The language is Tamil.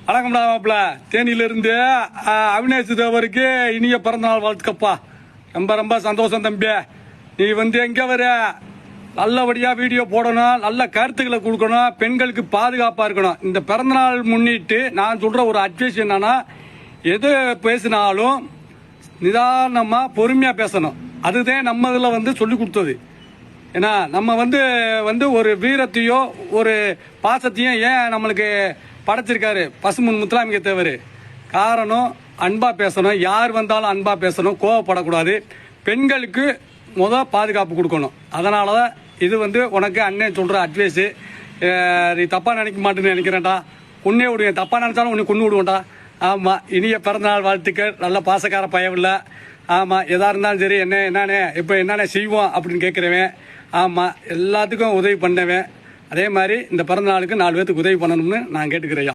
வணக்கம்டா மாப்பிள்ள. தேனியிலிருந்து அவினாஷ் தேவருக்கு இனிய பிறந்தநாள் வாழ்த்துக்கப்பா. ரொம்ப ரொம்ப சந்தோஷம் தம்பி. நீ எங்க வர நல்லபடியாக வீடியோ போடணும், நல்ல கருத்துக்களை கொடுக்கணும், பெண்களுக்கு பாதுகாப்பாக இருக்கணும். இந்த பிறந்தநாள் முன்னிட்டு நான் சொல்கிற ஒரு அட்வைஸ் என்னன்னா, எது பேசினாலும் நிதானமாக பொறுமையாக பேசணும். அதுதான் நம்ம இதில் சொல்லி கொடுத்தது. ஏன்னா நம்ம ஒரு வீரத்தையோ ஒரு பாசத்தையும் ஏன் நம்மளுக்கு படைச்சிருக்காரு பசுமுன் முத்துராமிக தேவர். காரணம் அன்பாக பேசணும், யார் வந்தாலும் அன்பாக பேசணும், கோவப்படக்கூடாது, பெண்களுக்கு பாதுகாப்பு கொடுக்கணும். அதனால தான் இது உனக்கு அண்ணன் சொல்கிற அட்வைஸு. நீ தப்பாக நினைக்க மாட்டேன்னு நினைக்கிறேன்டா. உன்னே விடுவேன், தப்பாக நினச்சாலும் உன்னை கொண்டு விடுவேன்டா. ஆமாம், இனிய பிறந்தநாள் வாழ்த்துக்கள். நல்ல பாசக்கார பயவில்லை. ஆமாம், எதாக இருந்தாலும் சரி என்னண்ணே இப்போ என்னென்ன செய்வோம் அப்படின்னு கேட்குறவன். ஆமாம், எல்லாத்துக்கும் உதவி பண்ணவேன். அதே மாதிரி இந்த பிறந்த நாளுக்கு 4 பேத்துக்கு உதவி பண்ணணும்னு நான் கேட்டுக்கிறேன்.